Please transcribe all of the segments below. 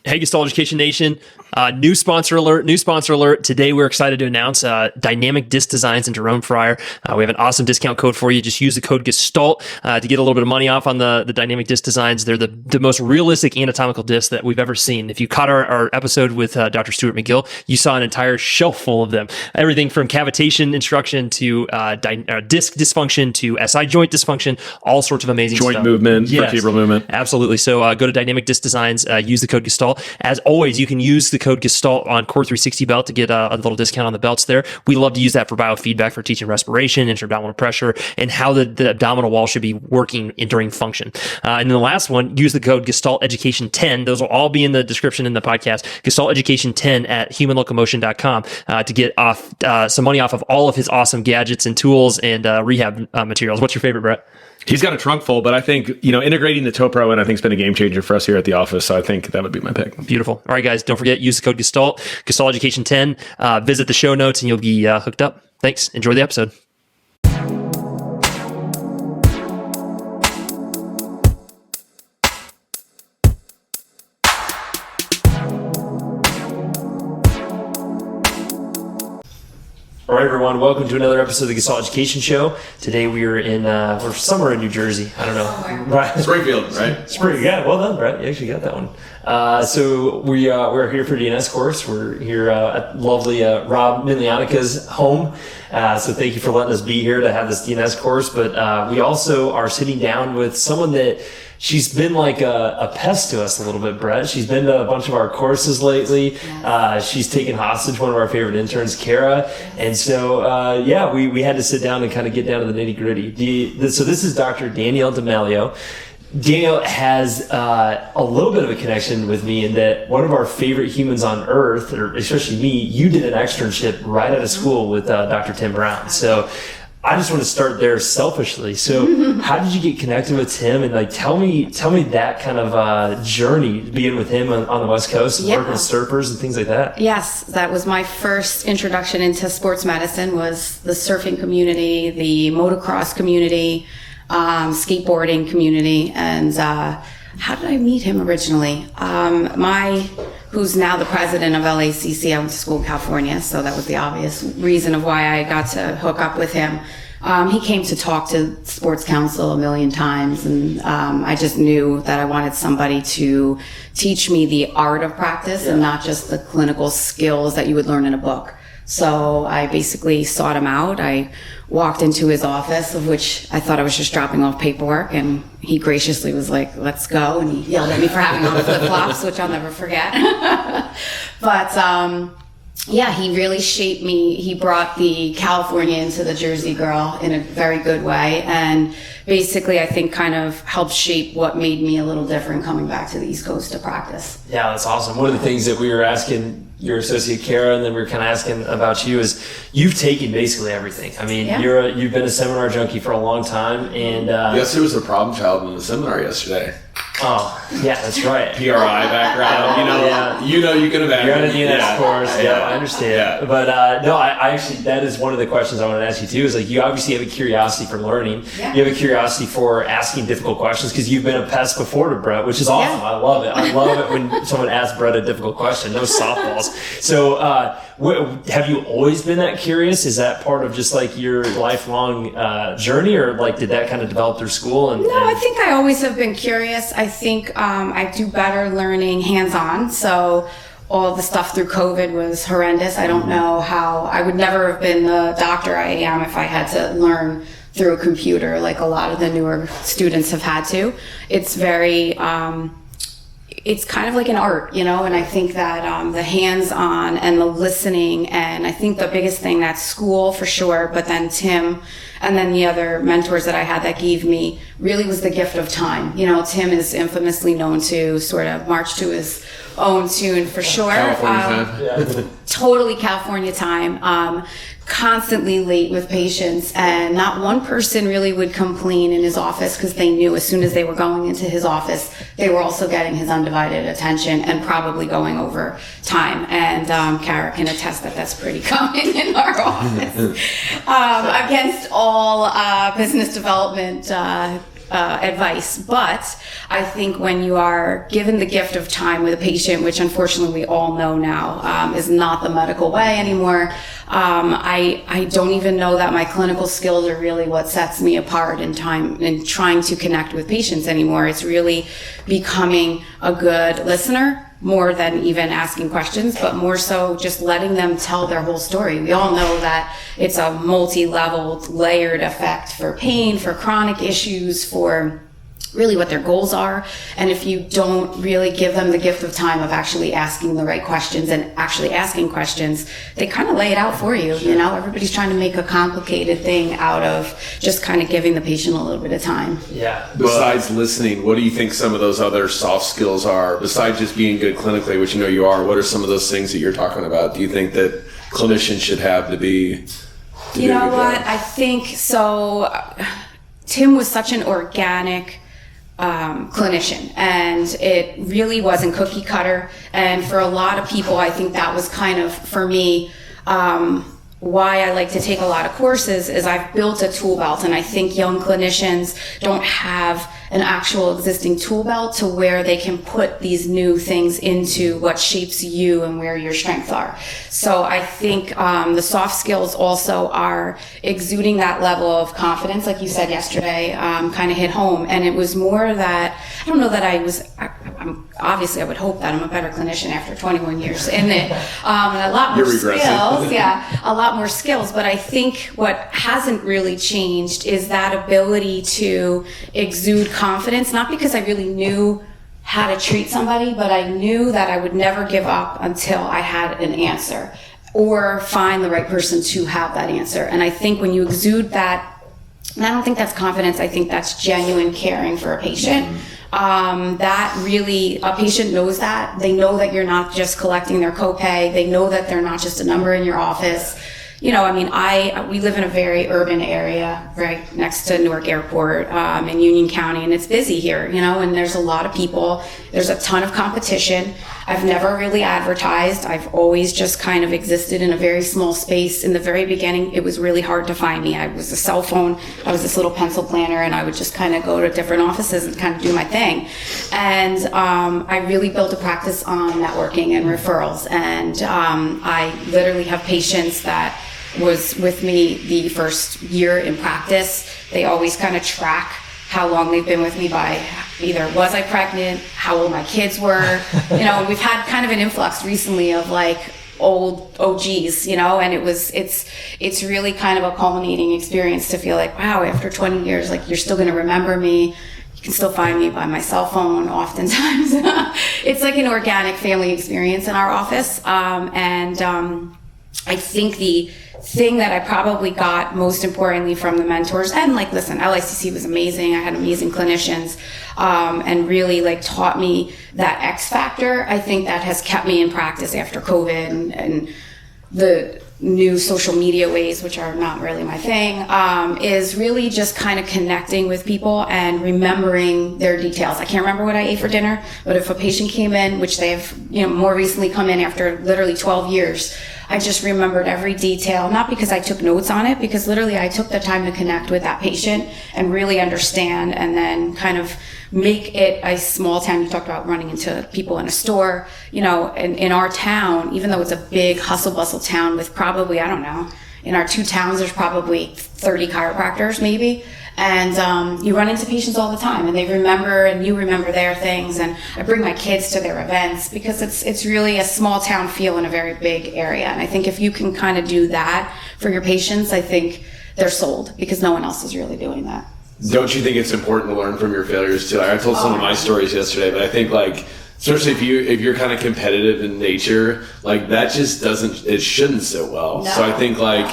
Hey, Gestalt Education Nation. New sponsor alert. Today, we're excited to announce Dynamic Disc Designs and Jerome Fryer. We have an awesome discount code for you. Just use the code Gestalt to get a little bit of money off on the Dynamic Disc Designs. They're the most realistic anatomical discs that we've ever seen. If you caught our episode with Dr. Stuart McGill, you saw an entire shelf full of them. Everything from cavitation instruction to disc dysfunction to SI joint dysfunction, all sorts of amazing joint stuff. Movement, Yes, vertebral movement. Absolutely. So go to Dynamic Disc Designs, use the code Gestalt. As always, you can use the code Gestalt on Core 360 belt to get a little discount on the belts there. We love to use that for biofeedback for teaching respiration, intra-abdominal pressure, and how the abdominal wall should be working during function. And then the last one, use the code Gestalt Education 10. Those will all be in the description in the podcast. Gestalt Education 10 at humanlocomotion.com to get off some money off of all of his awesome gadgets and tools and rehab materials. What's your favorite, Brett? He's got a trunk full, but I think, integrating the Toe Pro in, I think, has been a game changer for us here at the office. So I think that would be my pick. Beautiful. All right, guys, don't forget, use the code Gestalt, Gestalt Education 10. Visit the show notes and you'll be hooked up. Thanks. Enjoy the episode. All right, everyone. Welcome to another episode of the Gestalt Education Show. Today we are we're somewhere in New Jersey. I don't know. Right. Springfield, right? Spring. Yeah, well done, Brett. You actually got that one. So we're here for DNS course. We're here at lovely Rob Milianica's home. So thank you for letting us be here to have this DNS course. But we also are sitting down with someone that she's been like a pest to us a little bit, Brett. She's been to a bunch of our courses lately. Yes. She's taken hostage one of our favorite interns, Kara. And so, we had to sit down and kind of get down to the nitty gritty. So this is Dr. Danielle Damelio. Danielle has a little bit of a connection with me in that one of our favorite humans on earth, or especially me, you did an externship right out of school with Dr. Tim Brown. So I just want to start there selfishly. So how did you get connected with Tim? And tell me that kind of journey, being with him on the West Coast, and working with surfers and things like that. Yes, that was my first introduction into sports medicine, was the surfing community, the motocross community, skateboarding community. And how did I meet him originally? Who's now the president of LACC. I went to school in California, so that was the obvious reason of why I got to hook up with him. He came to talk to Sports Council a million times, and I just knew that I wanted somebody to teach me the art of practice and not just the clinical skills that you would learn in a book. So I basically sought him out. I walked into his office, of which I thought I was just dropping off paperwork, and he graciously was like, "Let's go," and he yelled at me for having on flip-flops, which I'll never forget. But he really shaped me. He brought the California into the Jersey girl in a very good way, and basically I think kind of helped shape what made me a little different coming back to the East Coast to practice. Yeah, that's awesome. One of the things that we were asking your associate Kara, and then we were kind of asking about you, is you've taken basically everything. I mean, you've been a seminar junkie for a long time, and yes, it was a problem child in the seminar yesterday. Oh, yeah, that's right. PRI background, you can imagine. You're on a DNS course, I understand. Yeah. But I actually, that is one of the questions I wanted to ask you too, is you obviously have a curiosity for learning. Yeah. You have a curiosity for asking difficult questions, because you've been a pest before to Brett, which is awesome. I love it. I love it when someone asks Brett a difficult question. No softballs. So have you always been that curious? Is that part of just your lifelong journey, or did that kind of develop through school? I think I always have been curious. I think I do better learning hands-on. So all the stuff through COVID was horrendous. I don't know how. I would never have been the doctor I am if I had to learn through a computer like a lot of the newer students have had to. It's very it's kind of like an art, and I think that the hands-on and the listening, and I think the biggest thing, that's school for sure, but then Tim and then the other mentors that I had that gave me really was the gift of time. Tim is infamously known to sort of march to his own tune for sure. Totally California time. Constantly late with patients, and not one person really would complain in his office, because they knew as soon as they were going into his office, they were also getting his undivided attention and probably going over time. And Kara can attest that that's pretty common in our office. Against all business development advice. But I think when you are given the gift of time with a patient, which unfortunately we all know now is not the medical way anymore, I don't even know that my clinical skills are really what sets me apart in trying to connect with patients anymore. It's really becoming a good listener, more than even asking questions, but more so just letting them tell their whole story. We all know that it's a multi-leveled, layered effect for pain, for chronic issues, for really what their goals are. And if you don't really give them the gift of time of actually asking the right questions and actually asking questions, they kind of lay it out for you. You know, everybody's trying to make a complicated thing out of just kind of giving the patient a little bit of time. Yeah. Besides listening, what do you think some of those other soft skills are? Besides just being good clinically, which you know you are, what are some of those things that you're talking about? Do you think that clinicians should have to be? You know what? I think so. Tim was such an organic clinician, and it really wasn't cookie cutter. And for a lot of people, I think that was kind of, for me, why I like to take a lot of courses is I've built a tool belt, and I think young clinicians don't have an actual existing tool belt to where they can put these new things into what shapes you and where your strengths are. So I think the soft skills also are exuding that level of confidence, like you said yesterday, kind of hit home. And it was more that, I don't know that obviously I would hope that I'm a better clinician after 21 years in it. A lot more skills, a lot more skills. But I think what hasn't really changed is that ability to exude confidence, not because I really knew how to treat somebody, but I knew that I would never give up until I had an answer or find the right person to have that answer. And I think when you exude that, and I don't think that's confidence, I think that's genuine caring for a patient. That really, a patient knows that. They know that you're not just collecting their copay. They know that they're not just a number in your office. You know, I mean, we live in a very urban area, right next to Newark Airport, in Union County, and it's busy here, you know, and there's a lot of people. There's a ton of competition. I've never really advertised. I've always just kind of existed in a very small space. In the very beginning, it was really hard to find me. I was a cell phone. I was this little pencil planner, and I would just kind of go to different offices and kind of do my thing. And I really built a practice on networking and referrals. And I literally have patients that was with me the first year in practice. They always kind of track how long they've been with me by either was I pregnant, how old my kids were, you know. We've had kind of an influx recently of like old OGs, you know, and it's really kind of a culminating experience to feel like, wow, after 20 years, like you're still going to remember me. You can still find me by my cell phone oftentimes. It's like an organic family experience in our office. I think the thing that I probably got most importantly from the mentors, and like, listen, LICC was amazing. I had amazing clinicians, and really like taught me that X factor. I think that has kept me in practice after COVID and the new social media ways, which are not really my thing, is really just kind of connecting with people and remembering their details. I can't remember what I ate for dinner, but if a patient came in, which they have, you know, more recently come in after literally 12 years, I just remembered every detail, not because I took notes on it, because literally I took the time to connect with that patient and really understand, and then kind of make it a small town. You talked about running into people in a store, you know, in our town, even though it's a big hustle bustle town with probably, I don't know, in our two towns, there's probably 30 chiropractors maybe. And you run into patients all the time, and they remember, and you remember their things. And I bring my kids to their events because it's really a small town feel in a very big area. And I think if you can kind of do that for your patients, I think they're sold, because no one else is really doing that. Don't you think it's important to learn from your failures too? Like, I told some of my stories yesterday, but I think like, especially if you're kind of competitive in nature, like that just shouldn't sit well. No. So I think like,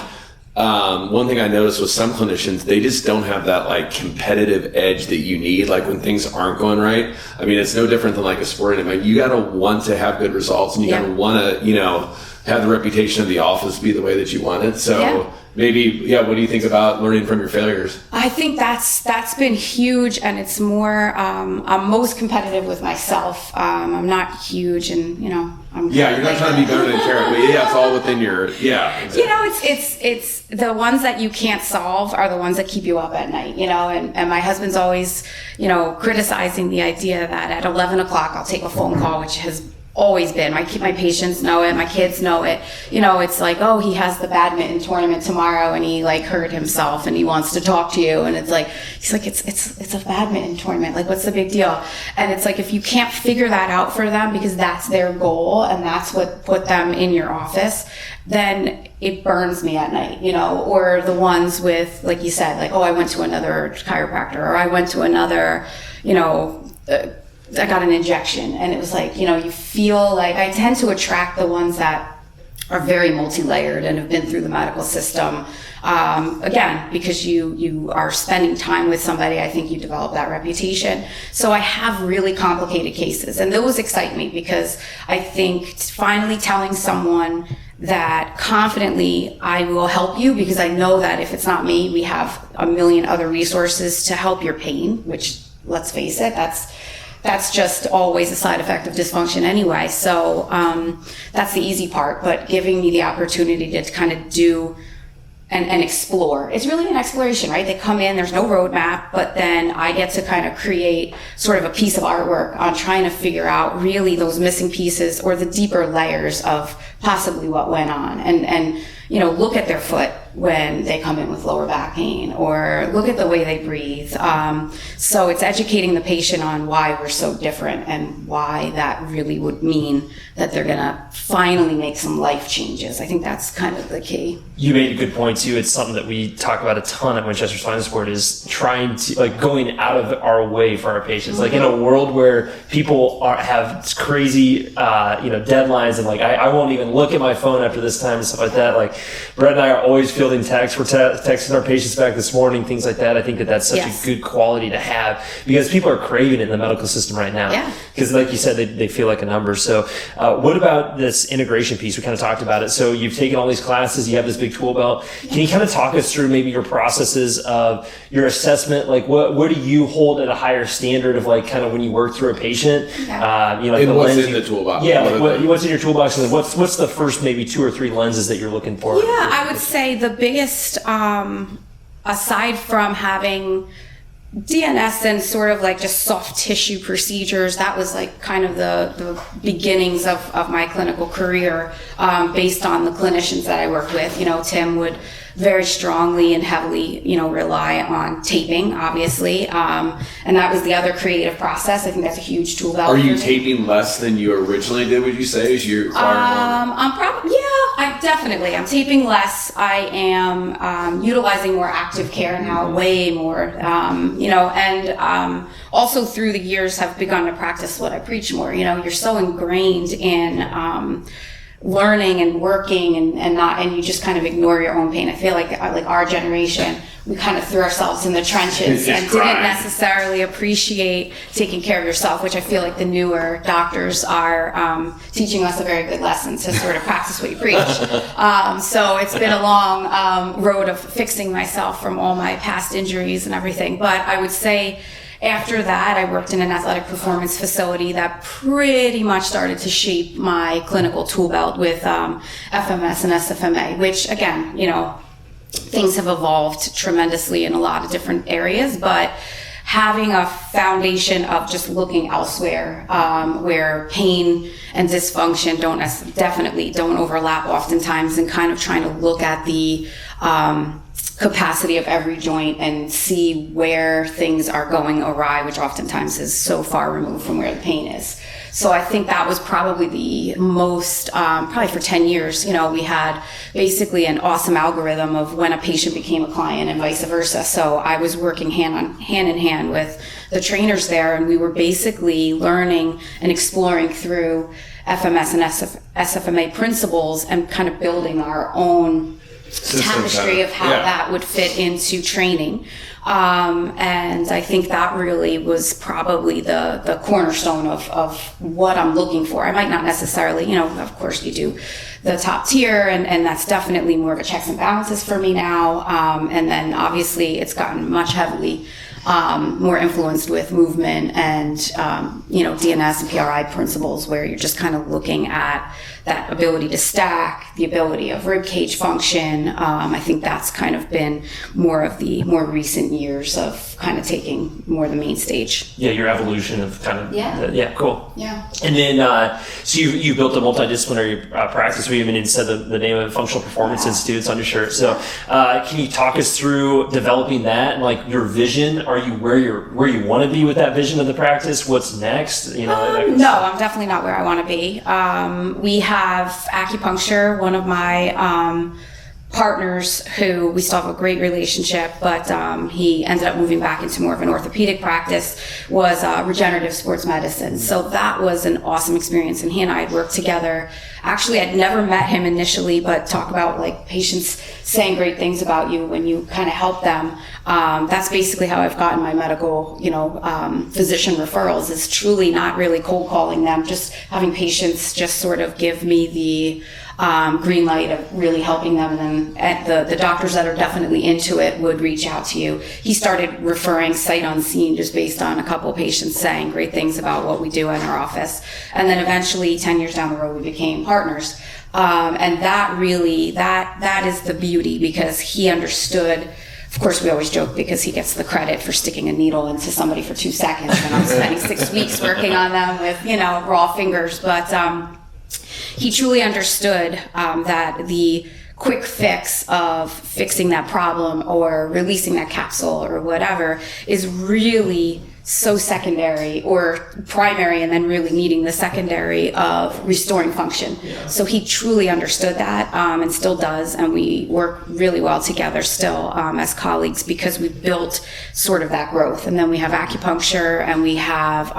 one thing I noticed with some clinicians, they just don't have that like competitive edge that you need, like when things aren't going right. I mean, it's no different than like a sport. I mean, you got to want to have good results, and you got to want to, you know, have the reputation of the office be the way that you want it. So maybe, what do you think about learning from your failures? I think that's been huge, and it's more, I'm most competitive with myself. I'm not huge, and you're not trying to be better than Karen, but it's all within your, exactly. It's the ones that you can't solve are the ones that keep you up at night, and my husband's always, criticizing the idea that at 11 o'clock I'll take a phone call, which has always been. My patients know it. My kids know it. It's like, oh, he has the badminton tournament tomorrow and he hurt himself and he wants to talk to you. And it's like, he's like, it's a badminton tournament. Like, what's the big deal? And it's like, if you can't figure that out for them because that's their goal and that's what put them in your office, then it burns me at night, or the ones with, like you said, like, oh, I went to another chiropractor or I went to another, I got an injection, and it was like, you feel like I tend to attract the ones that are very multi-layered and have been through the medical system. Again, because you are spending time with somebody, I think you develop that reputation. So I have really complicated cases, and those excite me because I think finally telling someone that confidently I will help you, because I know that if it's not me, we have a million other resources to help your pain, which, let's face it, that's just always a side effect of dysfunction anyway. So that's the easy part, but giving me the opportunity to kind of do and explore. It's really an exploration, right? They come in, there's no roadmap, but then I get to kind of create sort of a piece of artwork on trying to figure out really those missing pieces or the deeper layers of possibly what went on. And look at their foot when they come in with lower back pain, or look at the way they breathe. So it's educating the patient on why we're so different and why that really would mean that they're gonna finally make some life changes. I think that's kind of the key. You made a good point too. It's something that we talk about a ton at Winchester Spinal Support, is trying to going out of our way for our patients. Like in a world where people have crazy, deadlines and I won't even look at my phone after this time and stuff like that. Like Brett and I are always fielding texts. We're texting our patients back this morning, things like that. I think that's such a good quality to have because people are craving it in the medical system right now. Yeah. Because like you said, they feel like a number. So what about this integration piece? We kind of talked about it. So you've taken all these classes, you have this big tool belt. Can you kind of talk us through maybe your processes of your assessment? Like what do you hold at a higher standard of kind of when you work through a patient? Yeah. And what's in the toolbox? Yeah, what's in your toolbox, and what's the first maybe 2 or 3 lenses that you're looking for? Yeah, I would say the biggest, aside from having DNS and sort of just soft tissue procedures, that was kind of the beginnings of my clinical career, based on the clinicians that I worked with. Tim would very strongly and heavily, rely on taping, obviously. And that was the other creative process. I think that's a huge tool belt. Are you taping less than you originally did, would you say? Is you I'm taping less. I am utilizing more active care now, way more, and also through the years have begun to practice what I preach more. You're so ingrained in learning and working and you just kind of ignore your own pain. I feel like our generation, we kind of threw ourselves in the trenches and didn't necessarily appreciate taking care of yourself, which I feel like the newer doctors are teaching us a very good lesson to sort of practice what you preach. So it's been a long road of fixing myself from all my past injuries and everything. But I would say after that, I worked in an athletic performance facility that pretty much started to shape my clinical tool belt with FMS and SFMA, which again, things have evolved tremendously in a lot of different areas, but having a foundation of just looking elsewhere, where pain and dysfunction definitely don't overlap oftentimes, and kind of trying to look at the capacity of every joint and see where things are going awry, which oftentimes is so far removed from where the pain is. So I think that was probably the most, probably for 10 years, we had basically an awesome algorithm of when a patient became a client and vice versa. So I was working hand in hand with the trainers there, and we were basically learning and exploring through FMS and SFMA principles and kind of building our own tapestry of how that would fit into training. And I think that really was probably the cornerstone of what I'm looking for. I might not necessarily, of course you do the top tier, and that's definitely more of a checks and balances for me now. And then obviously it's gotten much heavily more influenced with movement and, DNS and PRI principles, where you're just kind of looking at that ability to stack, the ability of rib cage function. I think that's kind of been more of the more recent years of kind of taking more the main stage. Yeah, your evolution of kind of, cool. Yeah. And then, so you built a multidisciplinary practice. We even said the name of it, Functional Performance Institute. It's on your shirt. So can you talk us through developing that and like your vision? Are you where you want to be with that vision of the practice? What's next? No, I'm definitely not where I want to be. We have acupuncture, one of my partners who we still have a great relationship, but he ended up moving back into more of an orthopedic practice, was regenerative sports medicine. So that was an awesome experience, and he and I had worked together. Actually, I'd never met him initially, but talk about like patients saying great things about you when you kind of help them. That's basically how I've gotten my medical, physician referrals, is truly not really cold calling them, just having patients just sort of give me the green light of really helping them, and then the doctors that are definitely into it would reach out to you. He started referring sight unseen, just based on a couple of patients saying great things about what we do in our office. And then eventually 10 years down the road, we became partners. And that really, that is the beauty, because he understood. Of course, we always joke because he gets the credit for sticking a needle into somebody for 2 seconds, and I'm spending 6 weeks working on them with, raw fingers. But he truly understood that the quick fix of fixing that problem or releasing that capsule or whatever is really so secondary or primary, and then really needing the secondary of restoring function. Yeah. So he truly understood that, and still does, and we work really well together still as colleagues, because we built sort of that growth. And then we have acupuncture, and we have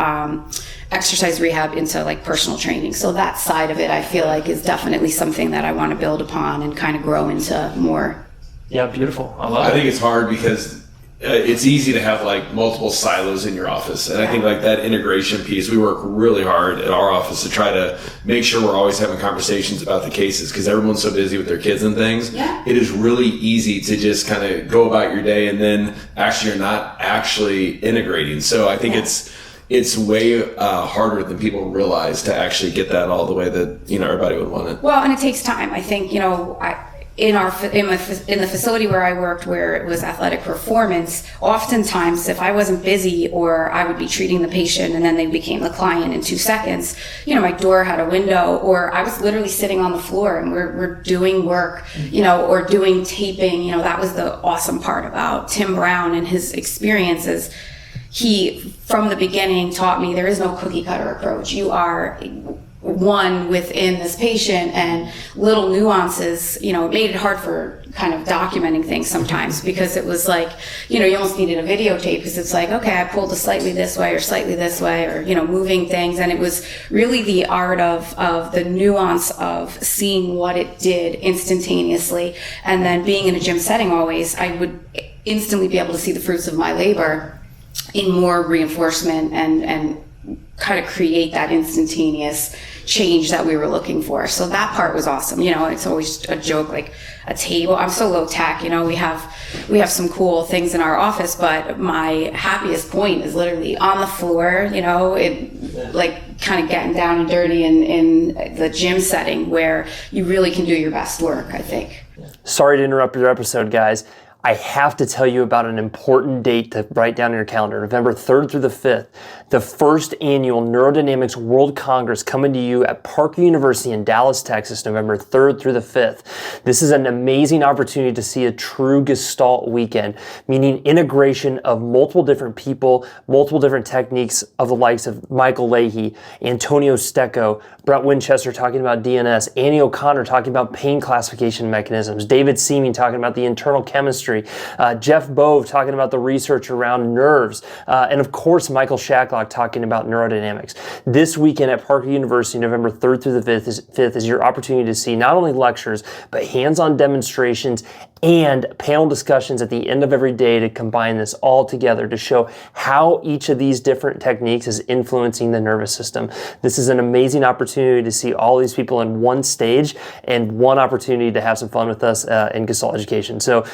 exercise rehab into like personal training. So that side of it, I feel like, is definitely something that I want to build upon and kind of grow into more. Yeah, beautiful. I love it. I think it's hard because it's easy to have like multiple silos in your office, and I think like that integration piece, we work really hard at our office to try to make sure we're always having conversations about the cases, because everyone's so busy with their kids and things. Yeah. It is really easy to just kind of go about your day, and then actually you're not actually integrating. So I think it's way harder than people realize to actually get that all the way that everybody would want it. Well, and it takes time. I think in the facility where I worked, where it was athletic performance, oftentimes if I wasn't busy, or I would be treating the patient and then they became the client in 2 seconds, my door had a window, or I was literally sitting on the floor and we're doing work, or doing taping. That was the awesome part about Tim Brown and his experiences. He, from the beginning, taught me there is no cookie cutter approach. You are one within this patient, and little nuances, it made it hard for kind of documenting things sometimes, because it was like, you almost needed a videotape, because it's like, okay, I pulled it slightly this way, or moving things. And it was really the art of the nuance of seeing what it did instantaneously. And then being in a gym setting always, I would instantly be able to see the fruits of my labor in more reinforcement and kind of create that instantaneous change that we were looking for. So that part was awesome. It's always a joke, like a table. I'm so low tech, we have some cool things in our office, but my happiest point is literally on the floor, like kind of getting down and dirty in the gym setting, where you really can do your best work, I think. Sorry to interrupt your episode, guys. I have to tell you about an important date to write down in your calendar. November 3rd through the 5th, the first annual Neurodynamics World Congress coming to you at Parker University in Dallas, Texas, November 3rd through the 5th. This is an amazing opportunity to see a true Gestalt weekend, meaning integration of multiple different people, multiple different techniques of the likes of Michael Leahy, Antonio Stecco, Brett Winchester talking about DNS, Annie O'Connor talking about pain classification mechanisms, David Seaming talking about the internal chemistry, history. Jeff Bove talking about the research around nerves. And of course, Michael Shacklock talking about neurodynamics. This weekend at Parker University, November 3rd through the 5th is your opportunity to see not only lectures, but hands-on demonstrations and panel discussions at the end of every day to combine this all together to show how each of these different techniques is influencing the nervous system. This is an amazing opportunity to see all these people in one stage and one opportunity to have some fun with us in Gestalt education. So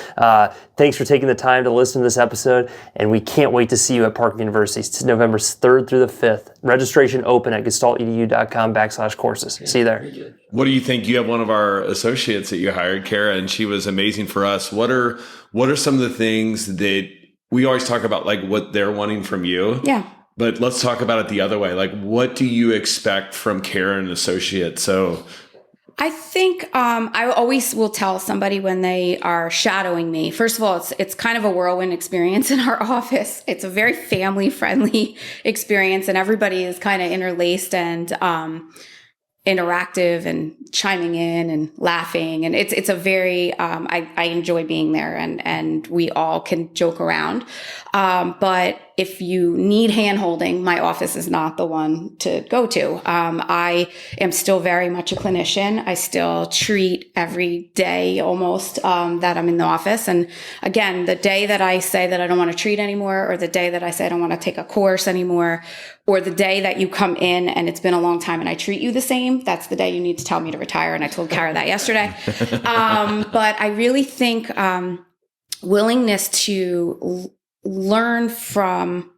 thanks for taking the time to listen to this episode, and we can't wait to see you at Parker University. It's November 3rd through the 5th. Registration open at gestaltedu.com/courses. See you there. What do you think? You have one of our associates that you hired, Kara, and she was amazing for us. What are some of the things that we always talk about, like what they're wanting from you? Yeah. But let's talk about it the other way. Like, what do you expect from Kara and associate? So I think I always will tell somebody when they are shadowing me. First of all, it's kind of a whirlwind experience in our office. It's a very family friendly experience, and everybody is kind of interlaced and interactive and chiming in and laughing. And it's a very, I enjoy being there, and we all can joke around. But if you need hand holding, my office is not the one to go to. I am still very much a clinician. I still treat every day almost, that I'm in the office. And again, the day that I say that I don't want to treat anymore, or the day that I say I don't want to take a course anymore, or the day that you come in and it's been a long time and I treat you the same, that's the day you need to tell me to retire. And I told Kara that yesterday. But I really think, willingness to learn from,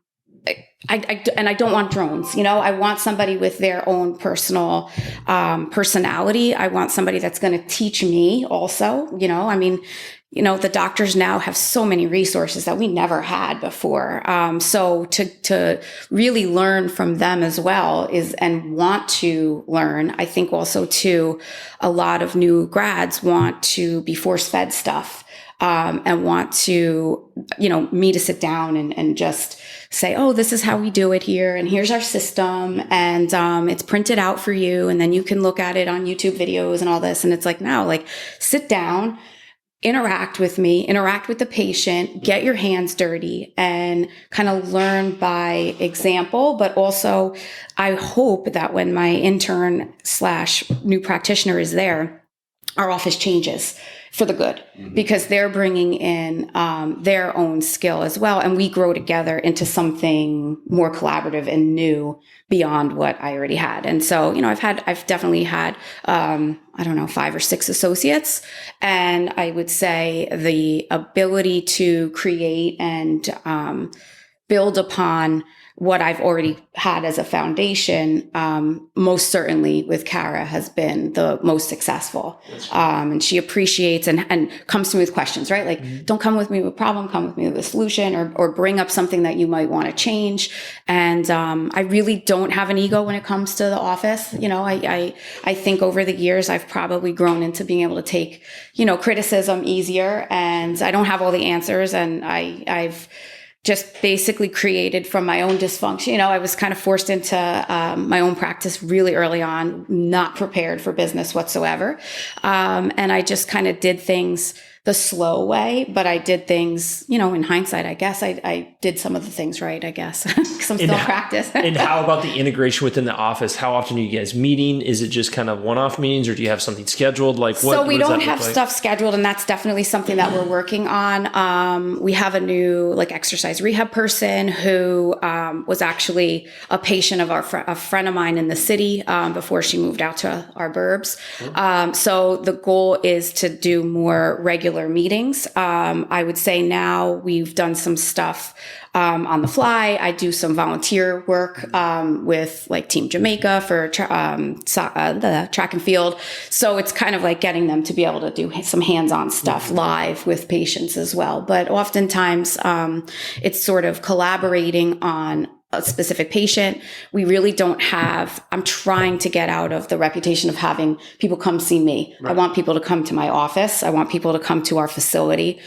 I don't want drones, I want somebody with their own personal, personality. I want somebody that's going to teach me also, the doctors now have so many resources that we never had before. So to really learn from them as well and want to learn. I think also too, a lot of new grads want to be force fed stuff. And want to, me to sit down and just say, oh, this is how we do it here. And here's our system. And, it's printed out for you. And then you can look at it on YouTube videos and all this. And it's like, now, sit down, interact with me, interact with the patient, get your hands dirty, and kind of learn by example. But also, I hope that when my intern / new practitioner is there, our office changes for the good, because they're bringing in their own skill as well. And we grow together into something more collaborative and new beyond what I already had. And so, I've definitely had, 5 or 6 associates. And I would say the ability to create and build upon what I've already had as a foundation, most certainly with Kara, has been the most successful. And she appreciates and comes to me with questions, right? Don't come with me with a problem, come with me with a solution, or bring up something that you might want to change. And I really don't have an ego when it comes to the office. I think over the years, I've probably grown into being able to take, criticism easier, and I don't have all the answers. And I've just basically created from my own dysfunction. I was kind of forced into my own practice really early on, not prepared for business whatsoever. And I just kind of did things the slow way, but I did things, in hindsight, I guess I did some of the things right, I guess, because I'm still practice. And how about the integration within the office? How often are you guys meeting? Is it just kind of one-off meetings, or do you have something scheduled? So we don't have stuff scheduled, and that's definitely something that we're working on. We have a new exercise rehab person who was actually a patient of a friend of mine in the city before she moved out to our burbs. So the goal is to do more regular meetings. I would say now we've done some stuff on the fly. I do some volunteer work with Team Jamaica for the track and field. So it's kind of getting them to be able to do some hands-on stuff live with patients as well. But oftentimes it's sort of collaborating on a specific patient. We really don't have, I'm trying to get out of the reputation of having people come see me. Right. I want people to come to my office. I want people to come to our facility.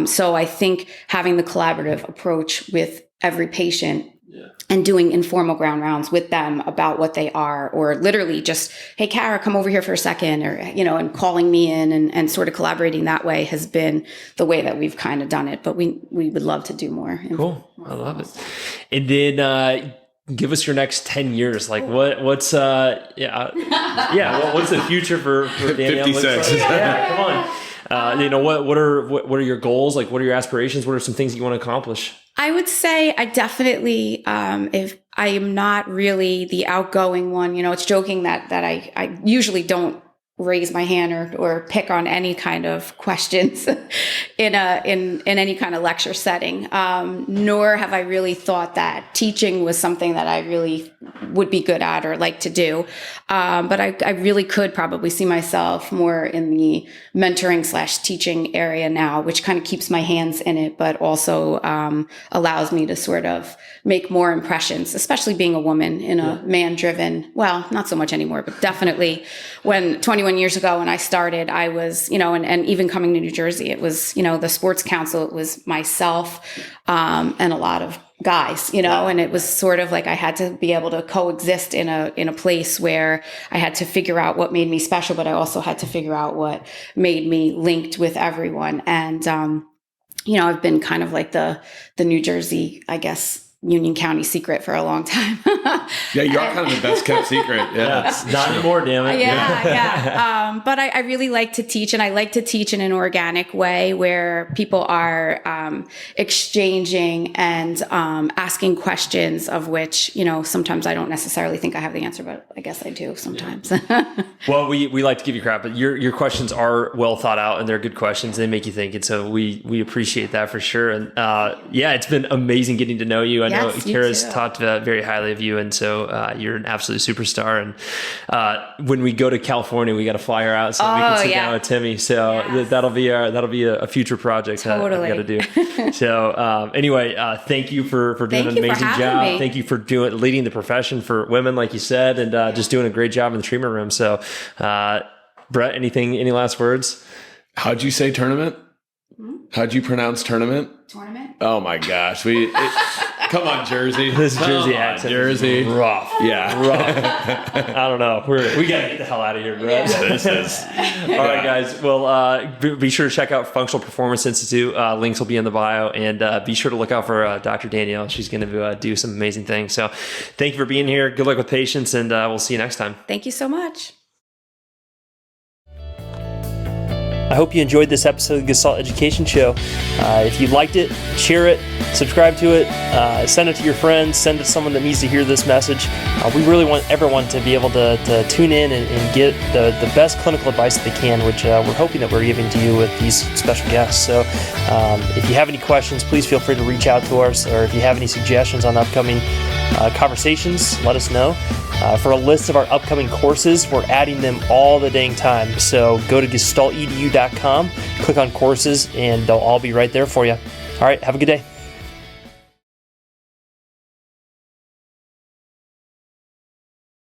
So I think having the collaborative approach with every patient and doing informal ground rounds with them about what they are, or literally just, hey, Kara, come over here for a second, or, and calling me in and sort of collaborating that way has been the way that we've kind of done it. But we would love to do more. Cool. I love it. And then, give us your next 10 years. Like what's what's the future for Danielle? 56. Yeah, come on. What are your goals? Like, what are your aspirations? What are some things that you want to accomplish? I would say I definitely, if I am not really the outgoing one, it's joking that I usually don't raise my hand or pick on any kind of questions in any kind of lecture setting. Nor have I really thought that teaching was something that I really would be good at or like to do. But I really could probably see myself more in the mentoring / teaching area now, which kind of keeps my hands in it, but also allows me to sort of make more impressions, especially being a woman in a man-driven, well, not so much anymore, but definitely when 21 years ago when I started, I was, and even coming to New Jersey, it was, the sports council, it was myself and a lot of guys, and it was sort of like I had to be able to coexist in a place where I had to figure out what made me special, but I also had to figure out what made me linked with everyone. And, I've been kind of like the New Jersey, I guess, Union County secret for a long time. Yeah, you are kind of the best kept secret. Yeah, not anymore, damn it. Yeah. But I really like to teach, and I like to teach in an organic way where people are exchanging and asking questions of which, sometimes I don't necessarily think I have the answer, but I guess I do sometimes. Well, we like to give you crap, but your questions are well thought out and they're good questions. They make you think. And so we appreciate that for sure. And it's been amazing getting to know you. I know Kara's talked very highly of you, and so you're an absolute superstar. And when we go to California, we got to fly her out so we can sit down with Timmy. So that'll be a future project that we got to do. So anyway, thank you for doing an amazing job. Me. Thank you for leading the profession for women, like you said, and just doing a great job in the treatment room. So Brett, any last words? How'd you say tournament? How'd you pronounce tournament? Tournament? Oh my gosh. Come on, Jersey. This Jersey accent. Jersey. Rough. Yeah. Rough. I don't know. We got to get the hell out of here, bro. This is. All right, guys. Well, be sure to check out Functional Performance Institute. Links will be in the bio. And be sure to look out for Dr. Danielle. She's going to do some amazing things. So thank you for being here. Good luck with patients, and we'll see you next time. Thank you so much. I hope you enjoyed this episode of the Gestalt Education Show. If you liked it, share it, subscribe to it, send it to your friends, send it to someone that needs to hear this message. We really want everyone to be able to tune in and get the best clinical advice that they can, which we're hoping that we're giving to you with these special guests. So if you have any questions, please feel free to reach out to us, or if you have any suggestions on upcoming conversations, let us know. For a list of our upcoming courses, we're adding them all the dang time. So go to gestaltedu.com, click on courses, and they'll all be right there for you. All right, have a good day.